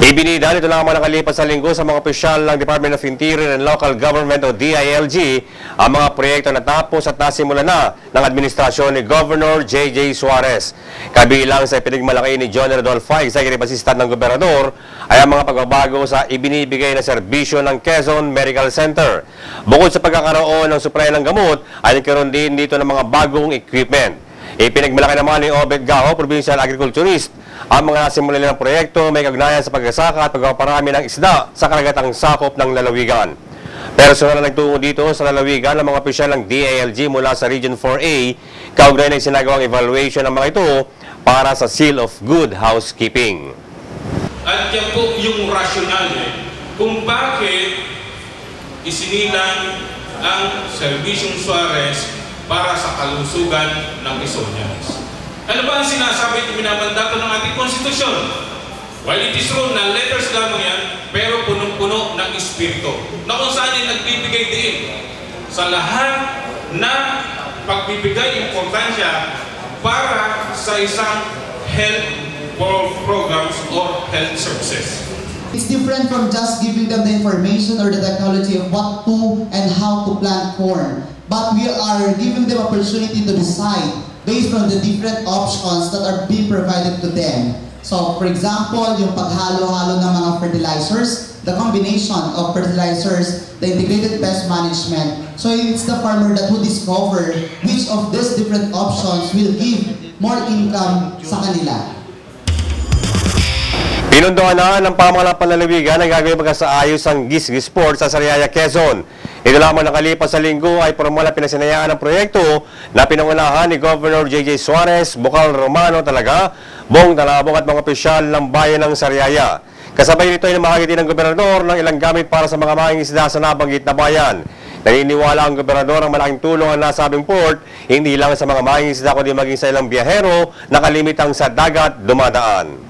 Ibinida nito lamang nakalipas sa linggo sa mga opisyal ng Department of Interior and Local Government o DILG ang mga proyekto na tapos at nasimulan na ng administrasyon ni Governor J.J. Suarez. Kabilang sa ipinagmalaki ni John Rodolfo, Executive Assistant ng Gobernador, ay ang mga pagbabago sa ibinibigay na serbisyo ng Quezon Medical Center. Bukod sa pagkakaroon ng supply ng gamot, ay nagkaroon din dito ng mga bagong equipment. Ipinagmalaki naman ni Obed Gao, Provincial Agriculturist, ang mga nasimulan ng proyekto may kagnayan sa pagsasaka at pagpaparami ng isda sa karagatang sakop ng lalawigan. Personal na nagtungo dito sa lalawigan ng mga opisyal ng DILG mula sa Region 4A, kaugnay ng sinagawang evaluation ng mga ito para sa Seal of Good Housekeeping. At yan po yung rasyonal kung bakit isinilang ang Serbisyong Suarez para sa kalusugan ng Quezonians. Ano ba ang sinasabi at minamandato ng ating konstitusyon? While it is true na letters lamang yan, pero punong-puno ng espiritu na kung saan yung nagbibigay din sa lahat na pagbibigay importansya para sa isang health programs or health services. It's different from just giving them the information or the technology of what to and how to plant corn. But we are giving them opportunity to decide based on the different options that are being provided to them. So, for example, yung paghalo-halo ng mga fertilizers, the combination of fertilizers, the integrated pest management. So, it's the farmer that will discover which of these different options will give more income sa kanila. Pinunduhan na ng pamahalang panlalawigan ang gagawin pagkasaayos ang Gisgis Port sa Sariaya, Quezon. Ito lamang nakalipas sa linggo ay formal na pinasinayaan ng proyekto na pinangunahan ni Governor J.J. Suarez, Bukal Romano talaga, Bong Talabong at mga opisyal ng bayan ng Sariaya. Kasabay nito ay namahagi din ng gobernador ng ilang gamit para sa mga mangingisda sa nabanggit na bayan. Naniniwala ang gobernador ang malaking tulong ang nasabing port, hindi lang sa mga mangingisda kundi maging sa ilang biyahero na kalimitang sa dagat dumadaan.